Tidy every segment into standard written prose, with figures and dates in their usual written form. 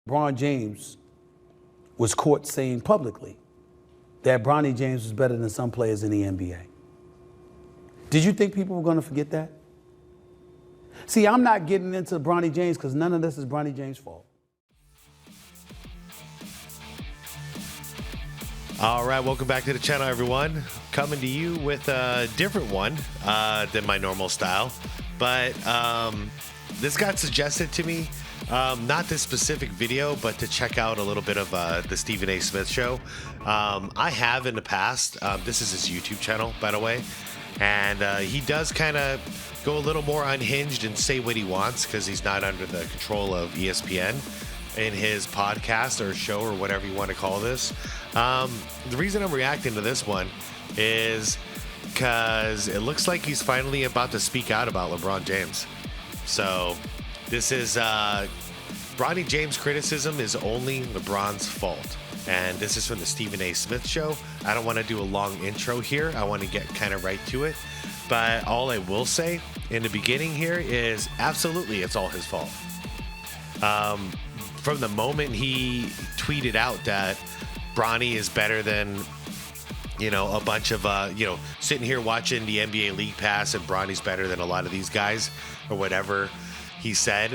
LeBron James was caught saying publicly that Bronny James was better than some players in the NBA. Did you think people were going to forget that? See, I'm not getting into Bronny James because none of this is Bronny James' fault. All right, welcome back to the channel, everyone. Coming to you with a different one than my normal style. But this got suggested to me, not this specific video, but to check out a little bit of the Stephen A. Smith show. I have in the past. This is his YouTube channel, by the way. And he does kind of go a little more unhinged and say what he wants because he's not under the control of ESPN in his podcast or show or whatever you want to call this. The reason I'm reacting to this one is because it looks like he's finally about to speak out about LeBron James. So this is Bronny James criticism is only LeBron's fault. And this is from the Stephen A. Smith show. I don't want to do a long intro here. I want to get kind of right to it. But all I will say in the beginning here is absolutely it's all his fault. From the moment he tweeted out that Bronny is better than, a bunch of, sitting here watching the NBA League Pass and Bronny's better than a lot of these guys or whatever he said,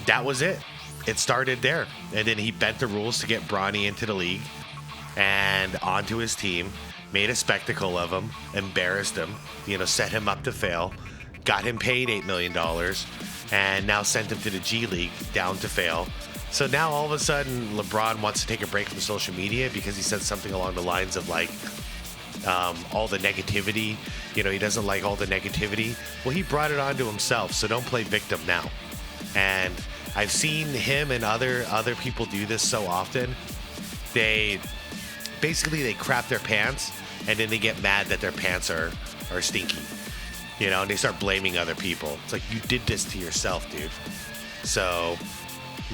that was it. It started there. And then he bent the rules to get Bronny into the league and onto his team, made a spectacle of him, embarrassed him, set him up to fail, got him paid $8 million, and now sent him to the G League down to fail. So now all of a sudden LeBron wants to take a break from social media because he said something along the lines of like all the negativity, he doesn't like all the negativity. Well, he brought it onto himself, so don't play victim now. And I've seen him and other people do this so often. They crap their pants and then they get mad that their pants are stinky. And they start blaming other people. It's like, you did this to yourself, dude. So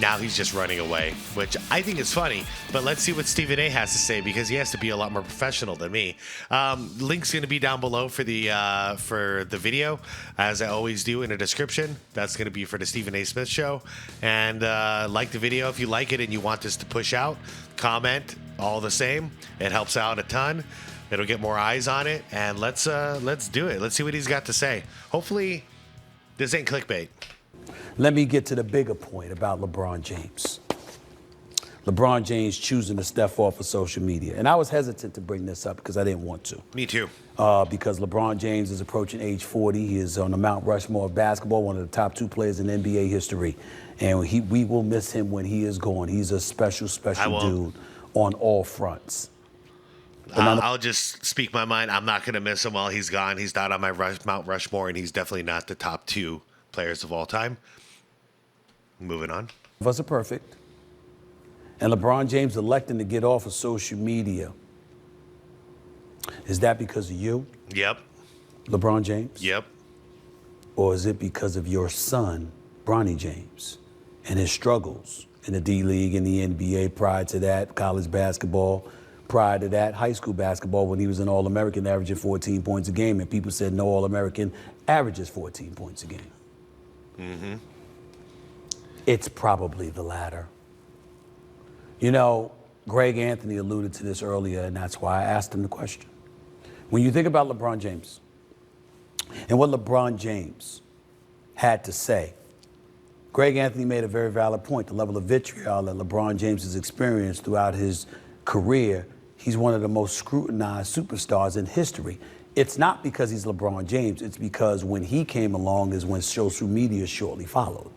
now he's just running away, which I think is funny. But let's see what Stephen A. has to say because he has to be a lot more professional than me. Link's going to be down below for the video, as I always do in the description. That's going to be for the Stephen A. Smith show. And like the video if you like it and you want this to push out. Comment all the same. It helps out a ton. It'll get more eyes on it, and let's do it. Let's see what he's got to say. Hopefully, this ain't clickbait. Let me get to the bigger point about LeBron James. LeBron James choosing to step off of social media. And I was hesitant to bring this up because I didn't want to. Me too. Because LeBron James is approaching age 40. He is on the Mount Rushmore of basketball, one of the top 2 players in NBA history. And we will miss him when he is gone. He's a special dude on all fronts. I'll just speak my mind. I'm not going to miss him while he's gone. He's not on my Mount Rushmore, and he's definitely not the top 2 players of all time. Moving on. None of us are perfect. And LeBron James electing to get off of social media. Is that because of you? Yep. LeBron James? Yep. Or is it because of your son, Bronny James, and his struggles in the D League and the NBA prior to that, college basketball? Prior to that, high school basketball, when he was an All-American averaging 14 points a game, and people said no All-American averages 14 points a game. Mm-hmm. It's probably the latter. Greg Anthony alluded to this earlier, and that's why I asked him the question. When you think about LeBron James and what LeBron James had to say, Greg Anthony made a very valid point. The level of vitriol that LeBron James has experienced throughout his career, he's one of the most scrutinized superstars in history. It's not because he's LeBron James. It's because when he came along is when social media shortly followed.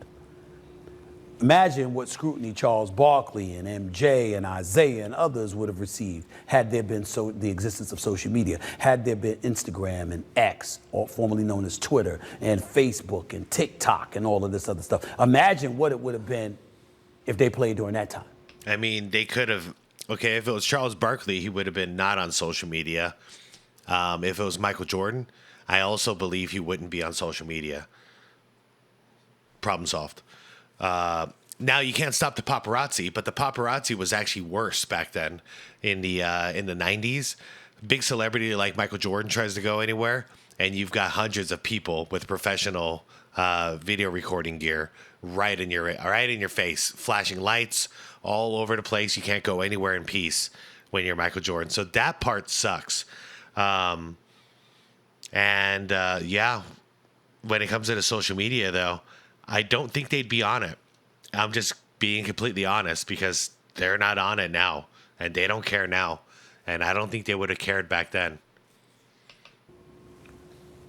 Imagine what scrutiny Charles Barkley and MJ and Isaiah and others would have received had there been the existence of social media, had there been Instagram and X, or formerly known as Twitter, and Facebook and TikTok and all of this other stuff. Imagine what it would have been if they played during that time. I mean, they could have. Okay, if it was Charles Barkley, he would have been not on social media. If it was Michael Jordan, I also believe he wouldn't be on social media. Problem solved. Now you can't stop the paparazzi, but the paparazzi was actually worse back then in the 90s. Big celebrity like Michael Jordan tries to go anywhere, and you've got hundreds of people with professional video recording gear right in your face, flashing lights all over the place. You can't go anywhere in peace when you're Michael Jordan. So that part sucks. Yeah, when it comes to the social media, though, I don't think they'd be on it. I'm just being completely honest because they're not on it now, and they don't care now. And I don't think they would have cared back then.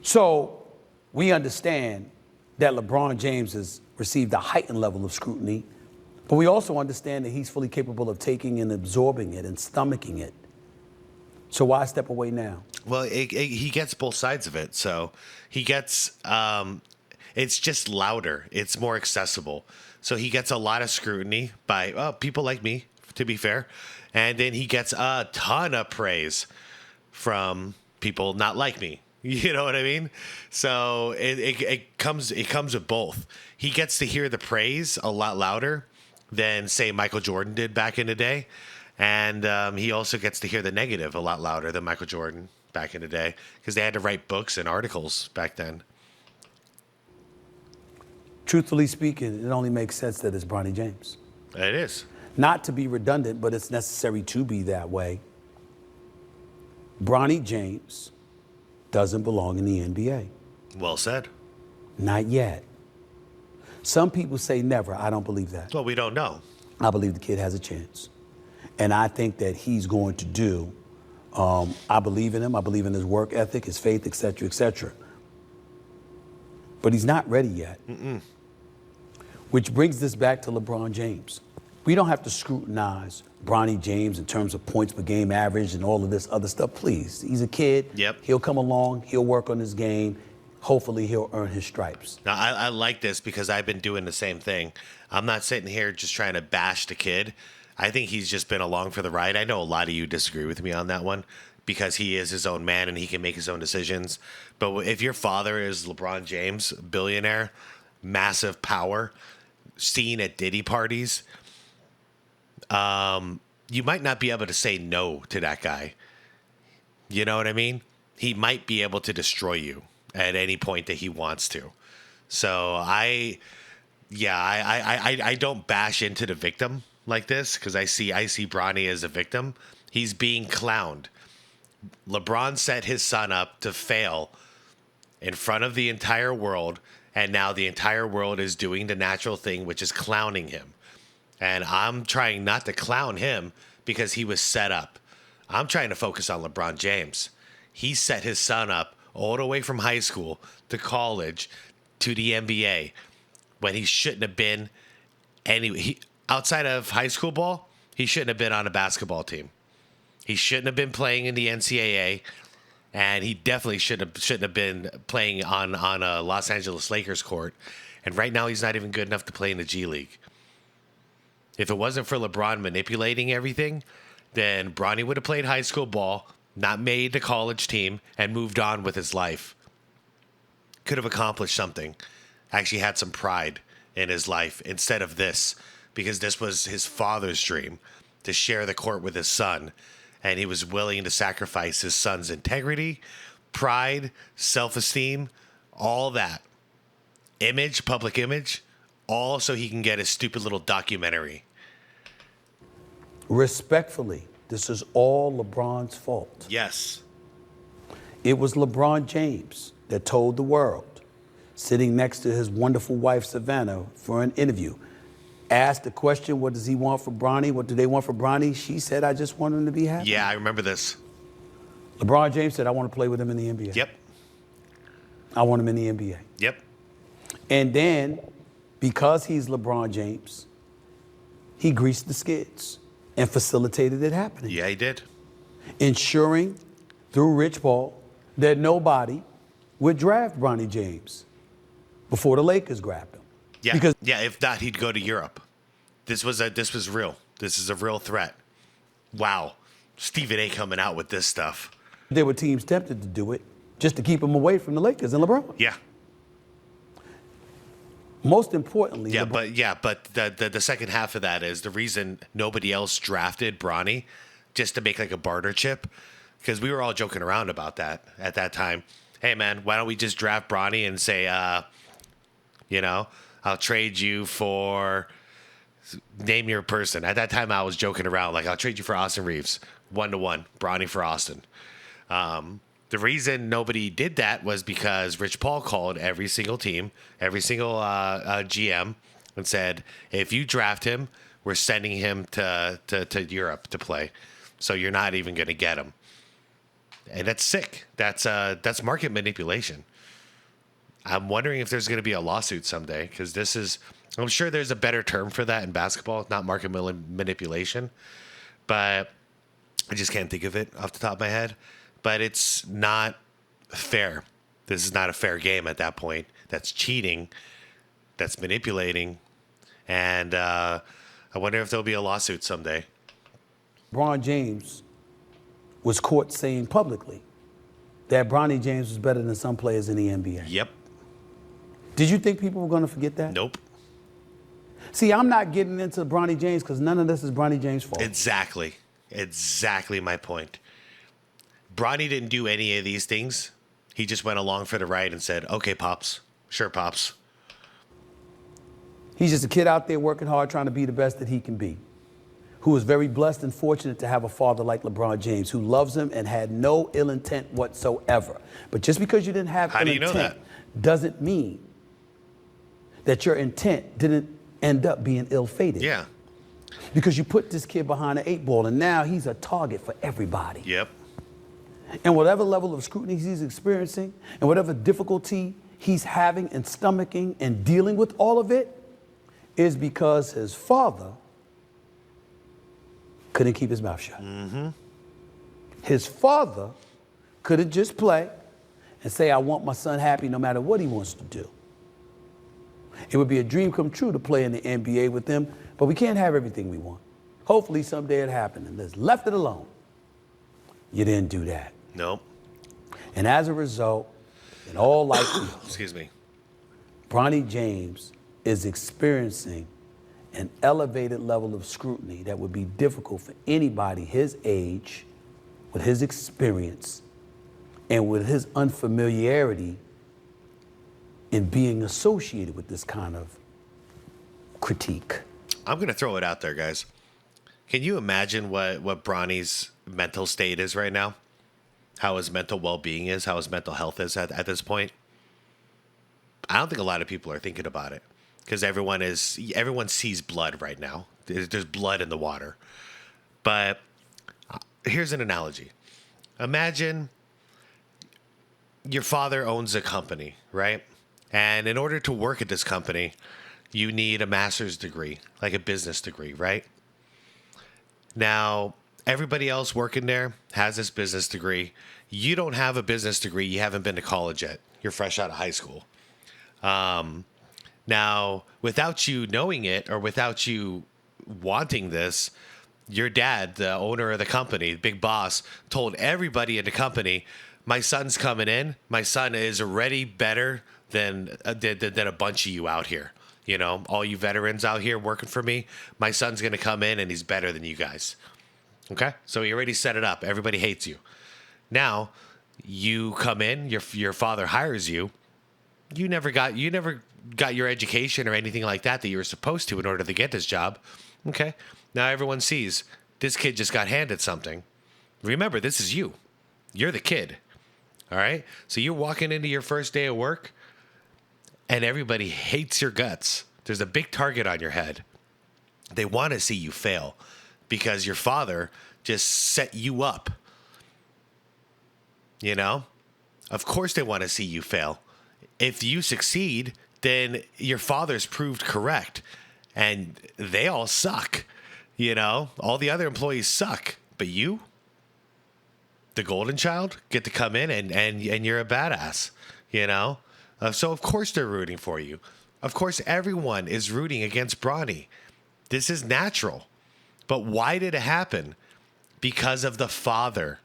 So we understand that LeBron James has received a heightened level of scrutiny, but we also understand that he's fully capable of taking and absorbing it and stomaching it. So why step away now? Well, he gets both sides of it. So he gets, it's just louder. It's more accessible. So he gets a lot of scrutiny by people like me, to be fair. And then he gets a ton of praise from people not like me. You know what I mean? So it comes with both. He gets to hear the praise a lot louder than, say, Michael Jordan did back in the day. And he also gets to hear the negative a lot louder than Michael Jordan back in the day because they had to write books and articles back then. Truthfully speaking, it only makes sense that it's Bronny James. It is. Not to be redundant, but it's necessary to be that way. Bronny James doesn't belong in the NBA. Well said. Not yet. Some people say never. I don't believe that. Well, we don't know. I believe the kid has a chance. And I think that he's going to do, I believe in him. I believe in his work ethic, his faith, et cetera, et cetera. But he's not ready yet. Which brings this back to LeBron James. We don't have to scrutinize Bronny James in terms of points per game average and all of this other stuff. Please, he's a kid. Yep. He'll come along. He'll work on his game. Hopefully, he'll earn his stripes. Now, I like this because I've been doing the same thing. I'm not sitting here just trying to bash the kid. I think he's just been along for the ride. I know a lot of you disagree with me on that one because he is his own man and he can make his own decisions. But if your father is LeBron James, billionaire, massive power, seen at Diddy parties, you might not be able to say no to that guy. You know what I mean? He might be able to destroy you at any point that he wants to. So I don't bash into the victim like this because I see Bronny as a victim. He's being clowned. LeBron set his son up to fail in front of the entire world, and now the entire world is doing the natural thing, which is clowning him. And I'm trying not to clown him because he was set up. I'm trying to focus on LeBron James. He set his son up all the way from high school to college to the NBA when he shouldn't have been outside of high school ball, he shouldn't have been on a basketball team. He shouldn't have been playing in the NCAA, and he definitely shouldn't have been playing on a Los Angeles Lakers court. And right now, he's not even good enough to play in the G League. If it wasn't for LeBron manipulating everything, then Bronny would have played high school ball, not made the college team, and moved on with his life. Could have accomplished something. Actually had some pride in his life instead of this, because this was his father's dream, to share the court with his son. And he was willing to sacrifice his son's integrity, pride, self-esteem, all that. Image, public image, all so he can get his stupid little documentary. Respectfully, this is all LeBron's fault. Yes. It was LeBron James that told the world, sitting next to his wonderful wife, Savannah, for an interview, asked the question, what does he want for Bronny? What do they want for Bronny? She said, I just want him to be happy. Yeah, I remember this. LeBron James said, I want to play with him in the NBA. Yep. I want him in the NBA. Yep. And then, because he's LeBron James, he greased the skids and facilitated it happening. Yeah, he did. Ensuring, through Rich Paul, that nobody would draft Bronny James before the Lakers grabbed him. Yeah, Because if not, he'd go to Europe. This was real. This is a real threat. Wow. Stephen A. coming out with this stuff. there were teams tempted to do it just to keep him away from the Lakers and LeBron. Yeah. Most importantly, But the second half of that is the reason nobody else drafted Bronny, just to make like a barter chip, because we were all joking around about that at that time. Hey man, why don't we just draft Bronny and say, You know, I'll trade you for, name your person. At that time, I was joking around like, I'll trade you for Austin Reeves, 1-to-1, Bronny for Austin. The reason nobody did that was because Rich Paul called every single team, every single GM, and said, if you draft him, we're sending him to Europe to play. So you're not even going to get him. And that's sick. That's market manipulation. I'm wondering if there's going to be a lawsuit someday, because I'm sure there's a better term for that in basketball, not market manipulation, but I just can't think of it off the top of my head. But it's not fair. This is not a fair game at that point. That's cheating. That's manipulating. And I wonder if there'll be a lawsuit someday. LeBron James was caught saying publicly that Bronny James was better than some players in the NBA. Yep. Did you think people were going to forget that? Nope. See, I'm not getting into Bronny James because none of this is Bronny James' fault. Exactly my point. Bronny didn't do any of these things. He just went along for the ride and said, okay, Pops. Sure, Pops. He's just a kid out there working hard, trying to be the best that he can be, who is very blessed and fortunate to have a father like LeBron James, who loves him and had no ill intent whatsoever. But just because you didn't have How ill do you know intent that? doesn't mean that your intent didn't end up being ill-fated. Yeah. Because you put this kid behind the 8 ball, and now he's a target for everybody. Yep. And whatever level of scrutiny he's experiencing and whatever difficulty he's having and stomaching and dealing with all of it is because his father couldn't keep his mouth shut. Mm-hmm. His father couldn't just play and say, I want my son happy no matter what he wants to do. It would be a dream come true to play in the NBA with him, but we can't have everything we want. Hopefully someday it happened and just left it alone. You didn't do that. Nope. And as a result, in all likelihood, Excuse me. Bronny James is experiencing an elevated level of scrutiny that would be difficult for anybody his age, with his experience, and with his unfamiliarity in being associated with this kind of critique. I'm going to throw it out there, guys. Can you imagine what Bronny's mental state is right now? How his mental well-being is, how his mental health is at this point? I don't think a lot of people are thinking about it because everyone sees blood right now. There's blood in the water. But here's an analogy. Imagine your father owns a company, right? And in order to work at this company, you need a master's degree, like a business degree, right? Now, everybody else working there has this business degree. You don't have a business degree. You haven't been to college yet. You're fresh out of high school. Now, without you knowing it or without you wanting this, your dad, the owner of the company, the big boss, told everybody in the company, my son's coming in. My son is already better than a bunch of you out here. You know, all you veterans out here working for me, my son's going to come in and he's better than you guys. Okay? So he already set it up. Everybody hates you. Now, you come in, your father hires you. You never got your education or anything like that you were supposed to in order to get this job. Okay? Now everyone sees this kid just got handed something. Remember, this is you. You're the kid. All right? So you're walking into your first day of work and everybody hates your guts. There's a big target on your head. They want to see you fail because your father just set you up. You know? Of course they want to see you fail. If you succeed, then your father's proved correct. And they all suck. You know? All the other employees suck. But you, the golden child, get to come in and you're a badass. You know? So of course they're rooting for you. Of course everyone is rooting against Bronny. This is natural. But why did it happen? Because of the father.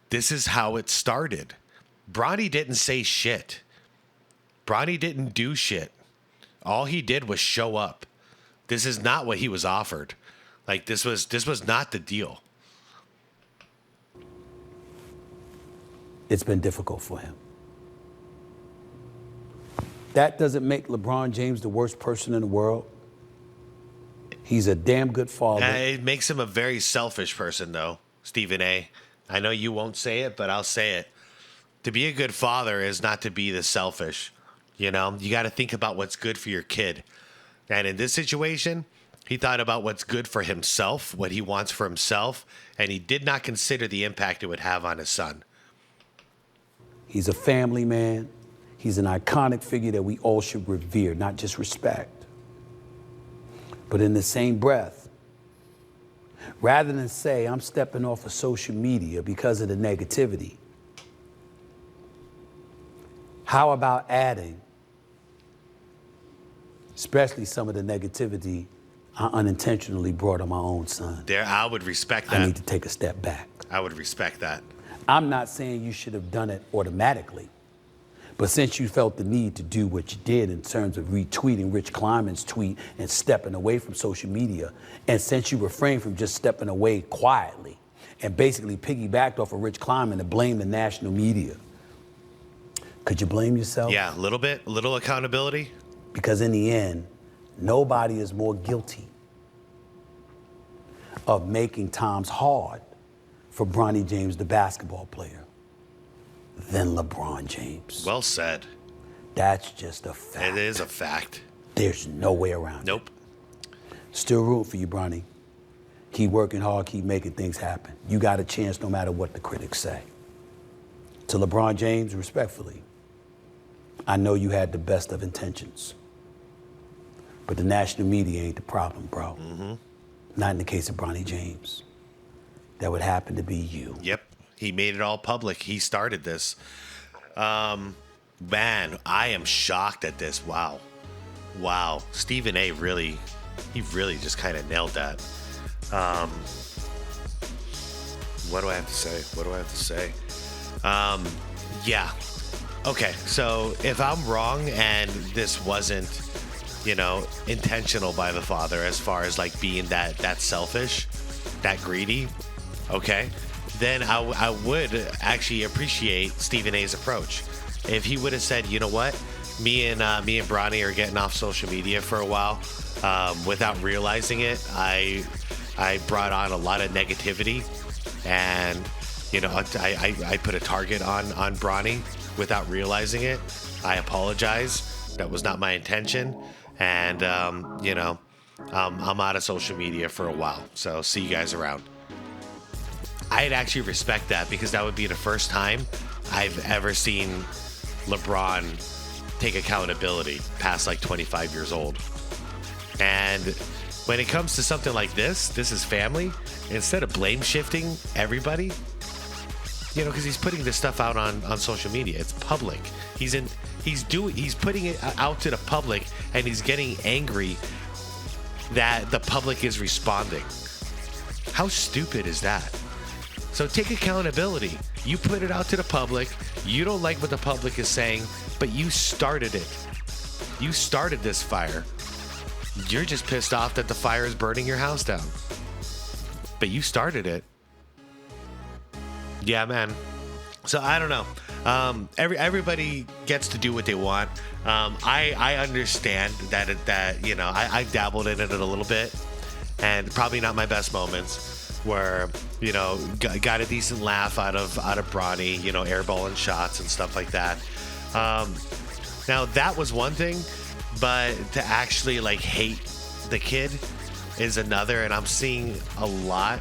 This is how it started. Bronny didn't say shit. Bronny didn't do shit. All he did was show up. This is not what he was offered. Like this was not the deal. It's been difficult for him. That doesn't make LeBron James the worst person in the world. He's a damn good father. It makes him a very selfish person, though, Stephen A. I know you won't say it, but I'll say it. To be a good father is not to be the selfish. You know, you got to think about what's good for your kid. And in this situation, he thought about what's good for himself, what he wants for himself, and he did not consider the impact it would have on his son. He's a family man. He's an iconic figure that we all should revere, not just respect. But in the same breath, rather than say, I'm stepping off of social media because of the negativity, how about adding, especially some of the negativity I unintentionally brought on my own son? There, I would respect that. I need to take a step back. I would respect that. I'm not saying you should have done it automatically, but since you felt the need to do what you did in terms of retweeting Rich Kleiman's tweet and stepping away from social media, and since you refrained from just stepping away quietly and basically piggybacked off of Rich Kleiman to blame the national media, could you blame yourself? Yeah, a little bit, a little accountability. Because in the end, nobody is more guilty of making times hard for Bronny James, the basketball player, than LeBron James. Well said. That's just a fact. It is a fact. There's no way around it. Nope. Still rooting for you, Bronny. Keep working hard, keep making things happen. You got a chance no matter what the critics say. To LeBron James, respectfully, I know you had the best of intentions. But the national media ain't the problem, bro. Mm-hmm. Not in the case of Bronny James. That would happen to be you. Yep. He made it all public. He started this. Man, I am shocked at this. Wow. Stephen A. really just kind of nailed that. What do I have to say? Yeah. Okay, so if I'm wrong and this wasn't, intentional by the father as far as like being that selfish, that greedy, okay, then I would actually appreciate Stephen A's approach. If he would have said, you know what, me and Bronny are getting off social media for a while, without realizing it, I brought on a lot of negativity, and I put a target on Bronny without realizing it. I apologize. That was not my intention, and I'm out of social media for a while. So see you guys around. I'd actually respect that, because that would be the first time I've ever seen LeBron take accountability past like 25 years old. And when it comes to something like this is family. Instead of blame shifting everybody, because he's putting this stuff out on social media. It's public. He's putting it out to the public, and he's getting angry that the public is responding. How stupid is that? So take accountability. You put it out to the public. You don't like what the public is saying, but you started it. You started this fire. You're just pissed off that the fire is burning your house down. But you started it. Yeah, man. So I don't know. Everybody gets to do what they want. I understand that I've dabbled in it a little bit, and probably not my best moments. Where got a decent laugh out of Bronny, airballing shots and stuff like that. Now that was one thing, but to actually like hate the kid is another, and I'm seeing a lot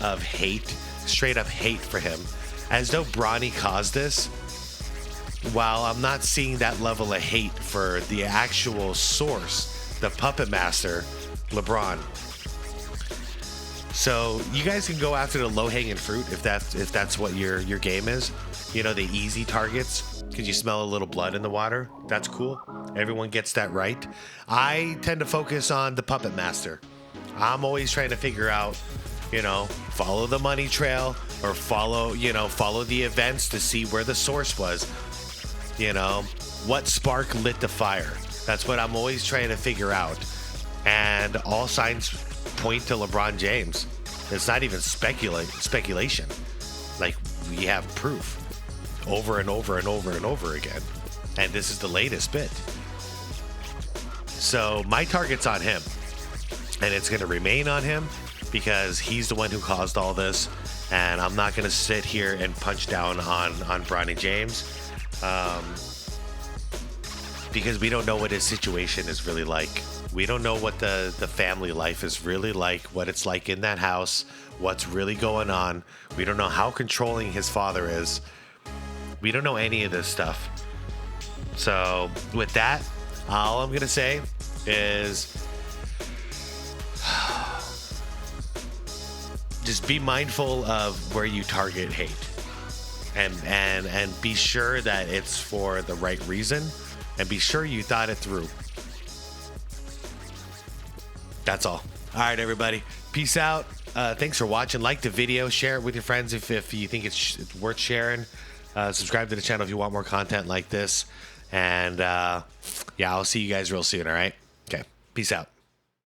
of hate, straight up hate for him, as though Bronny caused this. While I'm not seeing that level of hate for the actual source, the puppet master, LeBron. So you guys can go after the low-hanging fruit if that's what your game is. The easy targets, because you smell a little blood in the water. That's cool. Everyone gets that right. I tend to focus on the puppet master. I'm always trying to figure out, follow the money trail, or follow the events to see where the source was. What spark lit the fire. That's what I'm always trying to figure out. And all signs point to LeBron James. It's not even speculation. Like, we have proof over and over and over and over again. And this is the latest bit. So my target's on him. And it's going to remain on him because he's the one who caused all this. And I'm not going to sit here and punch down on Bronny James. Because we don't know what his situation is really like. We don't know what the family life is really like, what it's like in that house, what's really going on. We don't know how controlling his father is. We don't know any of this stuff. So with that, all I'm going to say is just be mindful of where you target hate. And be sure that it's for the right reason. And be sure you thought it through. That's all. All right, everybody. Peace out. Thanks for watching. Like the video. Share it with your friends if you think it's worth sharing. Subscribe to the channel if you want more content like this. And yeah, I'll see you guys real soon, all right? Okay. Peace out.